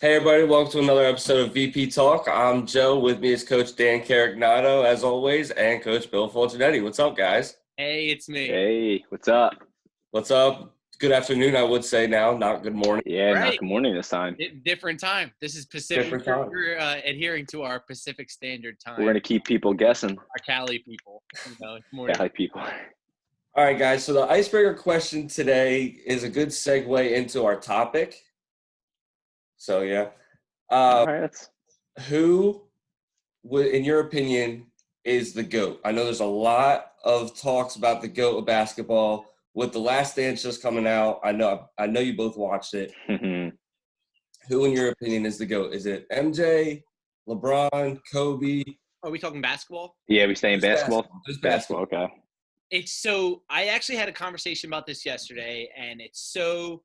Hey everybody, welcome to another episode of VP Talk. I'm Joe. With me is Coach Dan Carignato, as always, and Coach Bill Fulgenetti. What's up, guys? Hey, it's me. Hey, what's up? What's up? Good afternoon, I would say now, not good morning. Yeah, not Right. good morning this time. Different time. This is Pacific. Different time. We're adhering to our Pacific Standard Time. We're going to keep people guessing. Our Cali people. It's morning. Cali people. All right, guys, so the icebreaker question today is a good segue into our topic. So, yeah. All right, Who, in your opinion, is the GOAT? I know there's a lot of talks about the GOAT of basketball. With The Last Dance just coming out, I know you both watched it. Who, in your opinion, is the GOAT? Is it MJ, LeBron, Kobe? Are we talking basketball? Yeah, we stay in basketball? Just Basketball, okay. I actually had a conversation about this yesterday, and it's so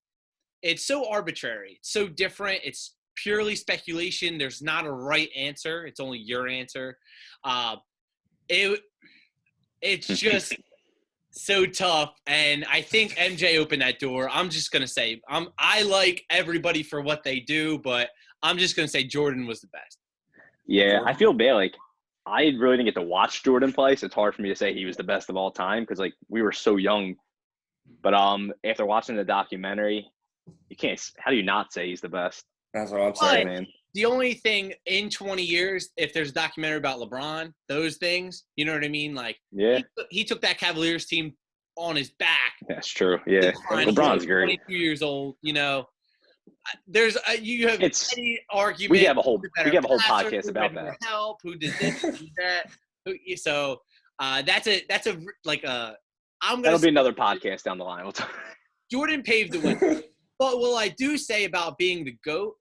arbitrary. It's so different. It's purely speculation. There's not a right answer. It's only your answer. It's just so tough, and I think MJ opened that door. I'm just gonna say I like everybody for what they do, but I'm just gonna say Jordan was the best. Yeah, I feel bad. Like, I really didn't get to watch Jordan play, so it's hard for me to say he was the best of all time because, like, we were so young. But after watching the documentary, you can't – how do you not say he's the best? That's what I'm saying, But man. the only thing in 20 years, if there's a documentary about LeBron, those things, you know what I mean? Like, Yeah, he took that Cavaliers team on his back. that's true. Yeah, Finals. LeBron's great. 22 years old, you know. There's you have any argument. We have a whole passer, podcast who about had more that. help, who did this, who did that. So that's a I'm gonna That'll be say another podcast down the line. We'll talk. Jordan paved the way. But what I do say about being the GOAT,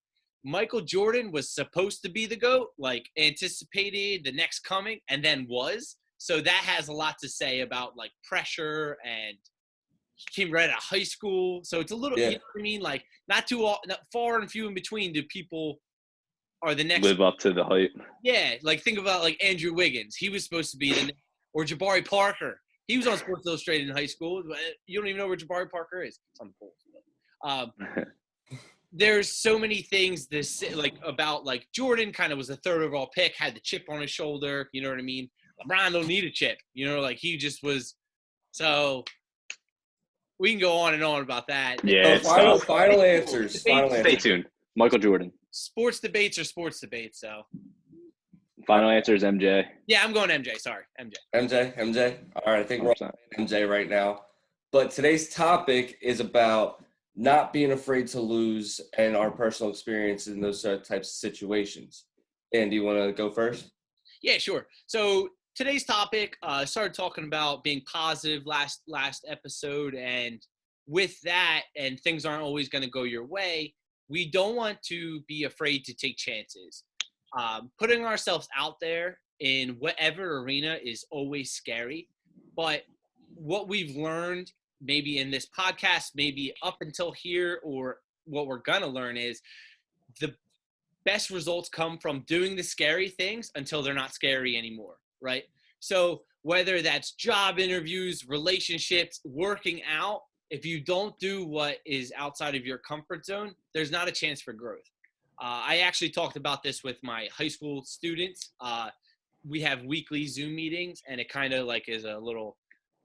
Michael Jordan was supposed to be the GOAT, like anticipated the next coming, and then was. So that has a lot to say about like pressure, and he came right out of high school. So it's a little, you know what I mean? Like not far and few in between do people are the next. Live up to the hype. Yeah, like think about like Andrew Wiggins. He was supposed to be the next, or Jabari Parker. He was on Sports Illustrated in high school. But you don't even know where Jabari Parker is. It's on the polls. There's so many things like about like Jordan kind of was a third overall pick, had the chip on his shoulder. You know what I mean? LeBron don't need a chip. You know, like he just was. So we can go on and on about that. Yeah. Final answers. Stay tuned. Michael Jordan. Sports debates are sports debates. So final answer is MJ. Yeah, I'm going MJ. Sorry, MJ. MJ. All right, I think 100%. we're on MJ right now. But today's topic is about not being afraid to lose and our personal experience in those types of situations. And do you want to go first? Yeah, sure. So today's topic, started talking about being positive last episode, and with that, and things aren't always going to go your way, we don't want to be afraid to take chances. Putting ourselves out there in whatever arena is always scary, but what we've learned maybe in this podcast, maybe up until here, or what we're going to learn is the best results come from doing the scary things until they're not scary anymore, right? So whether that's job interviews, relationships, working out, if you don't do what is outside of your comfort zone, there's not a chance for growth. I actually talked about this with my high school students. We have weekly Zoom meetings, and it kind of like is a little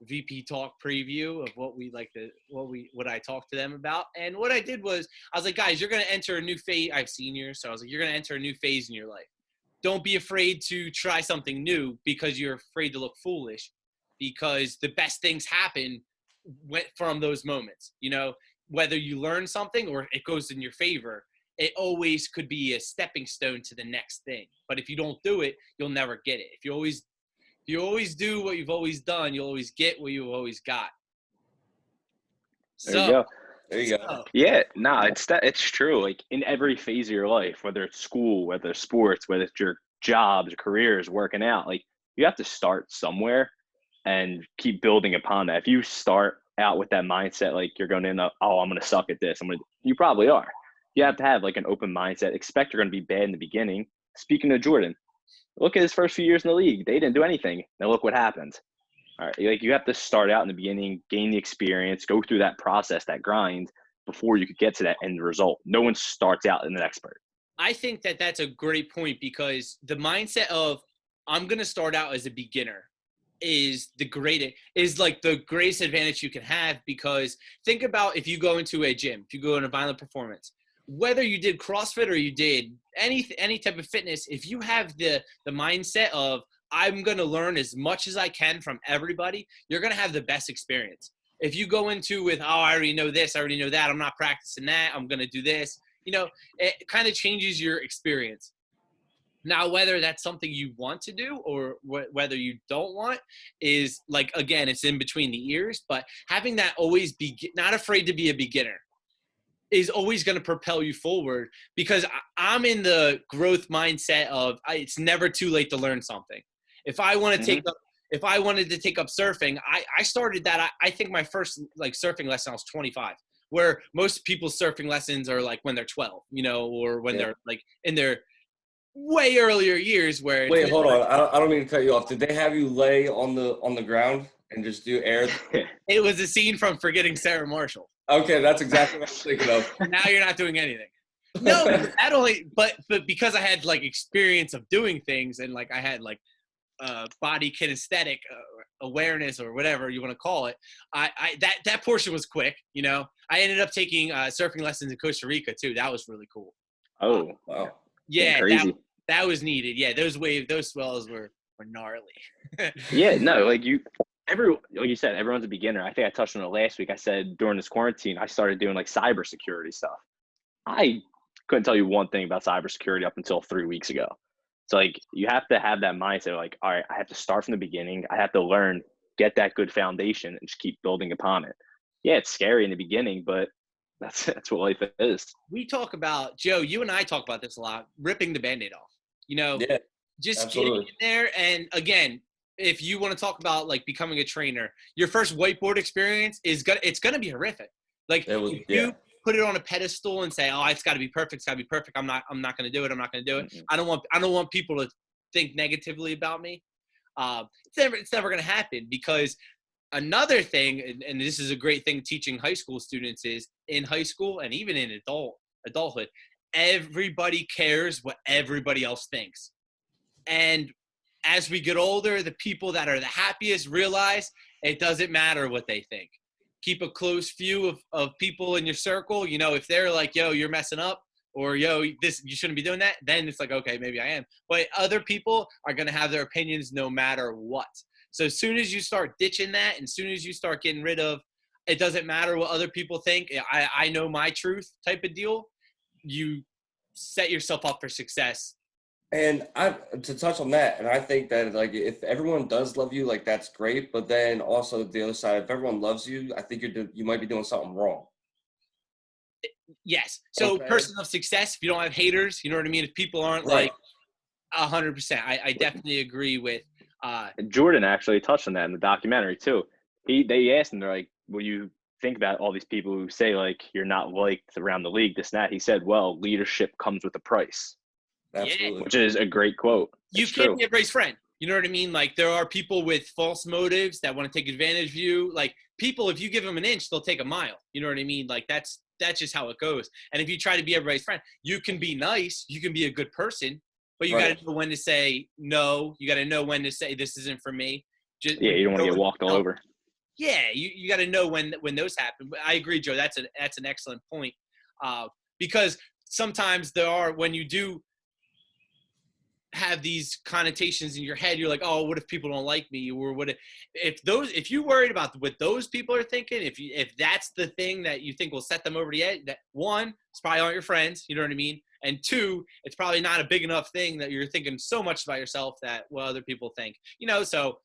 VP talk preview of what I talked to them about. And what I did was I was like, guys, you're going to enter a new phase. I have seniors. So I was like, you're going to enter a new phase in your life. Don't be afraid to try something new because you're afraid to look foolish, because the best things happen from those moments. You know, whether you learn something or it goes in your favor, it always could be a stepping stone to the next thing. But if you don't do it, you'll never get it. If you always do what you've always done, you'll always get what you've always got. There you go. So. Yeah, it's true. Like in every phase of your life, whether it's school, whether it's sports, whether it's your jobs, your careers, working out, like you have to start somewhere and keep building upon that. If you start out with that mindset, like you're going in, I'm going to suck at this. You probably are. You have to have like an open mindset. Expect you're going to be bad in the beginning. Speaking of Jordan, look at his first few years in the league. They didn't do anything. Now look what happened. All right, like you have to start out in the beginning, gain the experience, go through that process, that grind before you could get to that end result. No one starts out an expert. I think that that's a great point because the mindset of I'm going to start out as a beginner is like the greatest advantage you can have, because think about if you go into a gym, if you go in a violent performance, whether you did CrossFit or you did any type of fitness, if you have the mindset of I'm going to learn as much as I can from everybody, you're going to have the best experience. If you go into with, oh, I already know this, I already know that, I'm not practicing that, I'm going to do this, it kind of changes your experience. Now, whether that's something you want to do or whether you don't want is like, again, it's in between the ears, but having that always be not afraid to be a beginner is always going to propel you forward, because I'm in the growth mindset of it's never too late to learn something. If I want to take up, if I wanted to take up surfing, I started that. I think my first like surfing lesson, I was 25, where most people's surfing lessons are like when they're 12, or when they're like in their way earlier years where it's Wait, hold on. I don't mean to cut you off. Did they have you lay on the ground and just do air? it was a scene from Forgetting Sarah Marshall. Okay, that's exactly what I was thinking of. Now you're not doing anything. No, not only, but because I had like experience of doing things, and like I had like body kinesthetic awareness or whatever you want to call it. That portion was quick. I ended up taking surfing lessons in Costa Rica too. That was really cool. Oh, wow. Yeah, crazy. That was needed. Yeah, those swells were gnarly. Yeah, no, like you said, everyone's a beginner. I think I touched on it last week. I said during this quarantine, I started doing like cybersecurity stuff. I couldn't tell you one thing about cybersecurity up until 3 weeks ago. So like you have to have that mindset, like, all right, I have to start from the beginning. I have to learn, get that good foundation, and just keep building upon it. Yeah, it's scary in the beginning, but that's what life is. We talk about, Joe, you and I talk about this a lot, ripping the Band-Aid off. Yeah, Just absolutely. getting in there. And again, if you want to talk about like becoming a trainer, your first whiteboard experience it's gonna be horrific. Like if you put it on a pedestal and say, oh, it's got to be perfect, it's got to be perfect, I'm not going to do it, I'm not going to do it. Mm-hmm. I don't want people to think negatively about me. It's never going to happen, because another thing, and this is a great thing teaching high school students, is in high school and even in adulthood, everybody cares what everybody else thinks. And as we get older, the people that are the happiest realize it doesn't matter what they think. Keep a close view of people in your circle. If they're like, yo, you're messing up, or yo, you shouldn't be doing that, then it's like, okay, maybe I am. But other people are going to have their opinions no matter what. So as soon as you start ditching that, and as soon as you start getting rid of, it doesn't matter what other people think, I know my truth type of deal, you set yourself up for success. And to touch on that, and I think that like if everyone does love you, like that's great. But then also the other side, if everyone loves you, I think you might be doing something wrong. Yes. So person of success, if you don't have haters, you know what I mean? If people aren't like 100%, I definitely agree with. Jordan actually touched on that in the documentary too. They asked him, they're like, "Will you think about all these people who say like you're not liked around the league, this and that?" He said, "Well, leadership comes with a price." Absolutely. Which is a great quote. You can't be everybody's friend. You know what I mean? Like there are people with false motives that want to take advantage of you. Like people, if you give them an inch, they'll take a mile. You know what I mean? Like that's just how it goes. And if you try to be everybody's friend, you can be nice, you can be a good person, but you got to know when to say no. You got to know when to say this isn't for me. You don't want to get walked all over. Yeah, you got to know when those happen. But I agree, Joe. That's an excellent point, because sometimes when you do have these connotations in your head, you're like, oh, what if people don't like me, or if you worried about what those people are thinking, if that's the thing that you think will set them over the edge, that one, it's probably aren't your friends, you know what I mean, and two, it's probably not a big enough thing that you're thinking so much about yourself that what other people think, so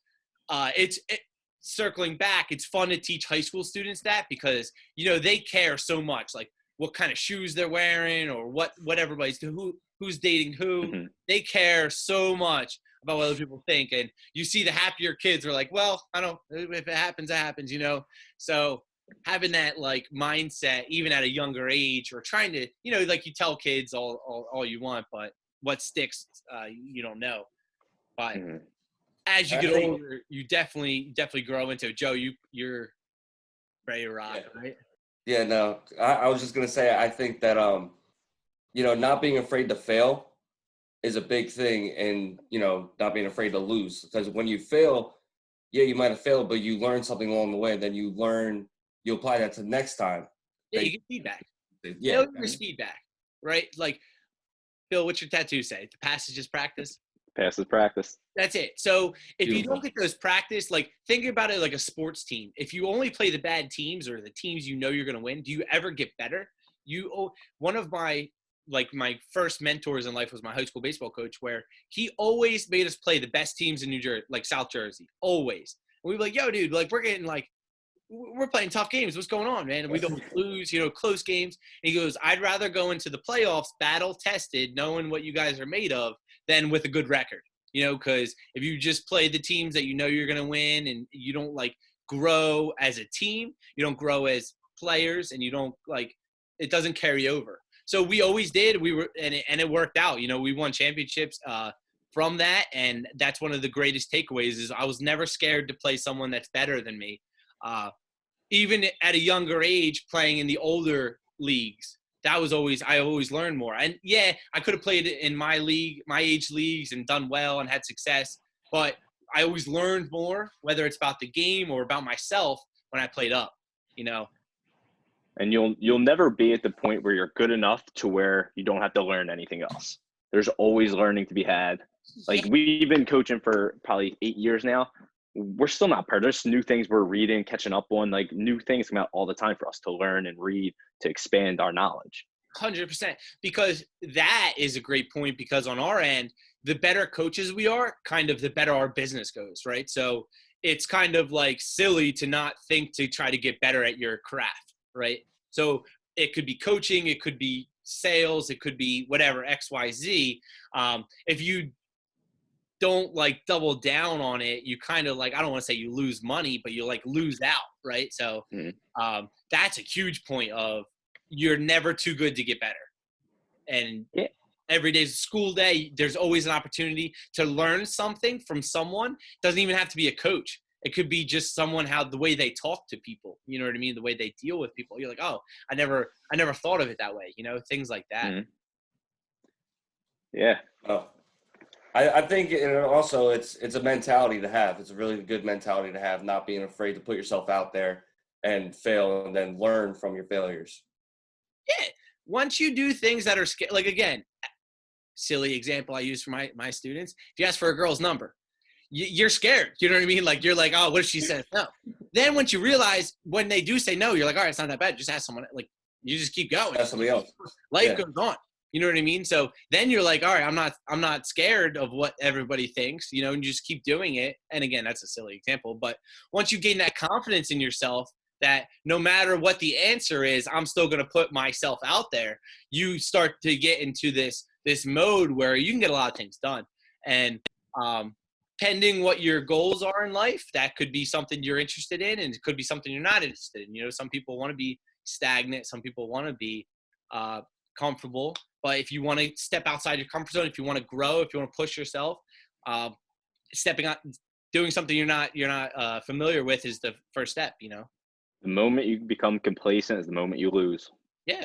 circling back, it's fun to teach high school students that, because they care so much, like what kind of shoes they're wearing, or what everybody's doing, who's dating who. Mm-hmm. They care so much about what other people think. And you see the happier kids are like, well, if it happens, it happens, So having that like mindset, even at a younger age, or trying to, like you tell kids all you want, but what sticks, you don't know. But as you get older, you definitely grow into it. Joe, you're ready to rock, right? Yeah, no, I was just going to say, I think that, not being afraid to fail is a big thing, and not being afraid to lose, because when you fail, yeah, you might have failed, but you learn something along the way. Then you apply that to the next time. Yeah, you get feedback. Yeah, Failure is feedback, right? Like, Bill, what's your tattoo say? The past is just practice. Pass is practice. That's it. So if you Beautiful. don't get those practice, like think about it like a sports team. If you only play the bad teams or the teams you're going to win, do you ever get better? One of my first mentors in life was my high school baseball coach, where he always made us play the best teams in New Jersey, like South Jersey, always. And we'd be like, yo, dude, like we're playing tough games. What's going on, man? And we don't lose, close games. And he goes, I'd rather go into the playoffs battle tested, knowing what you guys are made of, than with a good record. Because if you just play the teams that you're going to win, and you don't grow as a team, you don't grow as players, and you don't it doesn't carry over. So we always did. And it worked out. We won championships from that, and that's one of the greatest takeaways. Is I was never scared to play someone that's better than me. Even at a younger age, playing in the older leagues, I always learned more. And yeah, I could have played in my age leagues, and done well and had success, but I always learned more, whether it's about the game or about myself, when I played up. And you'll never be at the point where you're good enough to where you don't have to learn anything else. There's always learning to be had. We've been coaching for probably 8 years now. We're still not perfect. There's new things we're reading, catching up on, new things come out all the time for us to learn and read, to expand our knowledge. 100%. Because that is a great point, because on our end, the better coaches we are, kind of the better our business goes, right? So it's kind of silly to not think to try to get better at your craft, right? So it could be coaching, it could be sales, it could be whatever, X, Y, Z. If you don't double down on it, you kind of I don't want to say you lose money, but you lose out, right? So that's a huge point of you're never too good to get better. And every day's a school day. There's always an opportunity to learn something from someone. Doesn't even have to be a coach. It could be just someone, the way they talk to people, you know what I mean? The way they deal with people. You're like, oh, I never thought of it that way. Things like that. Mm-hmm. Yeah. Oh. I think also it's a mentality to have. It's a really good mentality to have, not being afraid to put yourself out there and fail, and then learn from your failures. Yeah. Once you do things that are again, silly example I use for my students. If you ask for a girl's number, you're scared. You know what I mean? You're like, oh, what if she says no? Then once you realize when they do say no, you're like, all right, it's not that bad. Just ask someone. You just keep going. Ask somebody else. Life goes on. You know what I mean? So then you're like, all right, I'm not scared of what everybody thinks, and you just keep doing it. And again, that's a silly example, but once you gain that confidence in yourself that no matter what the answer is, I'm still going to put myself out there, you start to get into this mode where you can get a lot of things done. And pending what your goals are in life, that could be something you're interested in, and it could be something you're not interested in. Some people want to be stagnant. Some people want to be comfortable. But if you want to step outside your comfort zone, if you want to grow, if you want to push yourself, stepping out, doing something you're not familiar with is the first step. The moment you become complacent is the moment you lose. Yeah,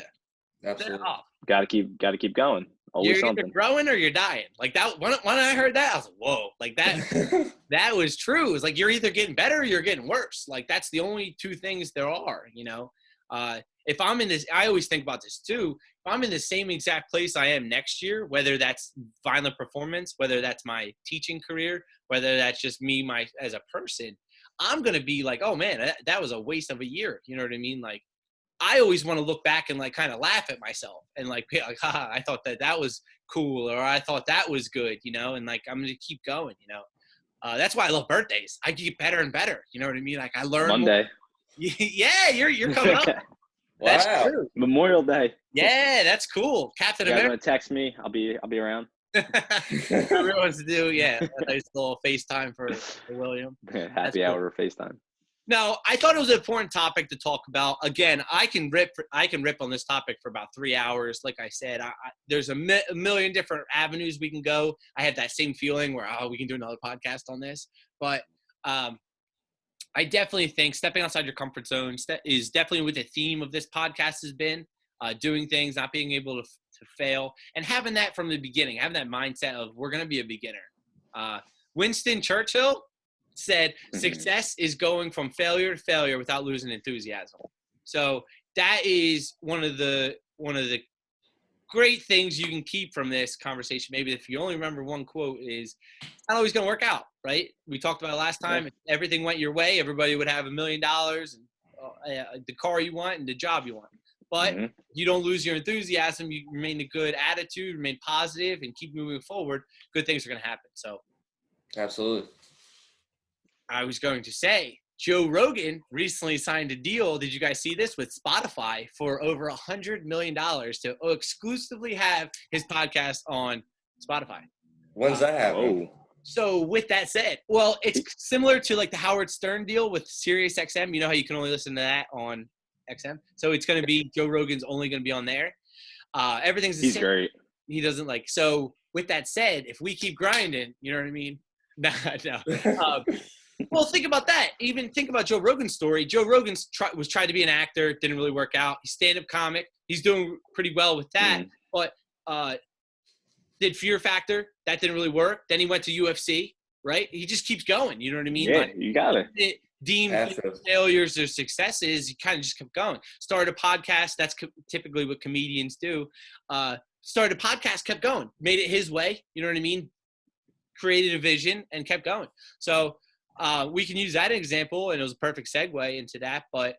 absolutely. Got to keep going. Always you're something. Either growing or you're dying. That when I heard that, I was like, whoa, that that was true. It was you're either getting better or you're getting worse. That's the only two things there are. If I'm in this, I always think about this too. If I'm in the same exact place I am next year, whether that's Violent Performance, whether that's my teaching career, whether that's just me, as a person, I'm going to be like, oh man, that was a waste of a year. You know what I mean? I always want to look back and kind of laugh at myself and be like, haha, I thought that was cool, or I thought that was good, and I'm going to keep going, that's why I love birthdays. I get better and better. You know what I mean? I learn Monday. More. Yeah, you're coming up. That's true. Memorial Day. Yeah, that's cool. Captain America. You America. guys want to text me? I'll be around. Everyone wants to do, a nice little FaceTime for William. Happy hour of FaceTime. No, I thought it was an important topic to talk about. Again, I can rip on this topic for about 3 hours. Like I said, there's a million different avenues we can go. I have that same feeling where, we can do another podcast on this. But I definitely think stepping outside your comfort zone is definitely what the theme of this podcast has been. Doing things, not being able to to fail, and having that from the beginning, having that mindset of we're going to be a beginner. Winston Churchill said, success is going from failure to failure without losing enthusiasm. So that is one of the great things you can keep from this conversation. Maybe if you only remember one quote is, it's not always going to work out, right? We talked about it last time. If everything went your way, everybody would have $1 million and the car you want and the job you want. But you don't lose your enthusiasm. You remain a good attitude, remain positive, and keep moving forward. Good things are going to happen. So, Absolutely. I was going to say, Joe Rogan recently signed a deal. Did you guys see this with Spotify for over $100 million to exclusively have his podcast on Spotify? When's that happen? So with that said, well, it's similar to like the Howard Stern deal with Sirius XM. You know how you can only listen to that on XM? So it's going to be Joe Rogan's only going to be on there. Everything's the He's same. great. He doesn't like. So with that said, if we keep grinding, you know what I mean? No. Well, think about that. Even think about Joe Rogan's story. Joe Rogan was tried to be an actor, didn't really work out. He's stand-up comic. He's doing pretty well with that. But did Fear Factor. That didn't really work. Then he went to UFC, right? He just keeps going. You know what I mean? Yeah, like, you got it. Deemed failures or successes, he kind of just kept going. Started a podcast. That's typically what comedians do. Started a podcast, kept going. Made it his way. You know what I mean? Created a vision and kept going. So we can use that example, and it was a perfect segue into that. But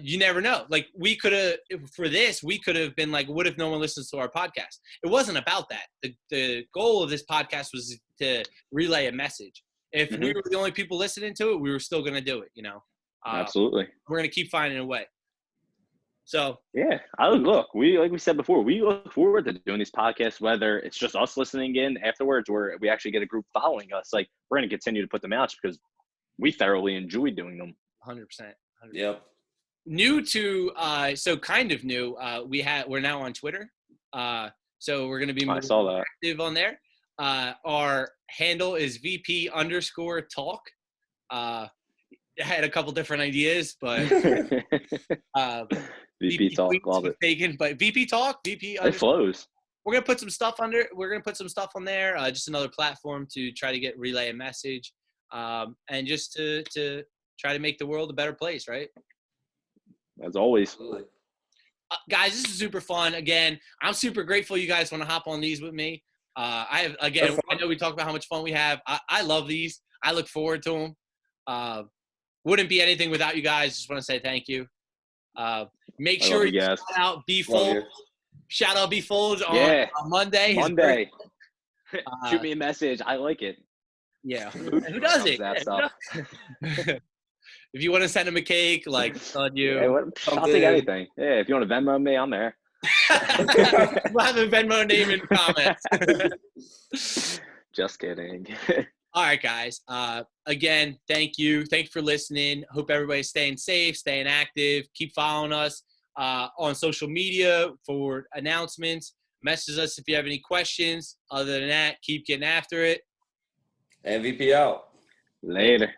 you never know. Like we could have been like, what if no one listens to our podcast? It wasn't about that. The goal of this podcast was to relay a message. If we were the only people listening to it, we were still going to do it, you know? Absolutely. We're going to keep finding a way. So yeah, like we said before, we look forward to doing these podcasts, whether it's just us listening in afterwards or we actually get a group following us. Like we're going to continue to put them out because we thoroughly enjoy doing them. 100%. Yep. New to so kind of new. We're now on Twitter. So we're going to be more active on there. Our handle is VP_talk. I had a couple different ideas, but VP talk, love it. Taken, but VP talk, it flows. We're gonna put some stuff under. We're gonna put some stuff on there. Just another platform to try to relay a message, and just to try to make the world a better place, right? As always. Guys, this is super fun. Again, I'm super grateful you guys want to hop on these with me. I know we talked about how much fun we have. I love these. I look forward to them. Wouldn't be anything without you guys. Just want to say thank you. Make sure you shout out B-Fold. Shout out B-Fold on Monday. Monday. Shoot me a message. I like it. Yeah. Who does it? If you want to send him a cake, like it's on you. Yeah, I'll take anything. Yeah, if you want to Venmo me, I'm there. We'll have a Venmo name in comments. Just kidding. All right, guys. Again, thank you. Thanks for listening. Hope everybody's staying safe, staying active. Keep following us on social media for announcements. Message us if you have any questions. Other than that, keep getting after it. MVP out. Later.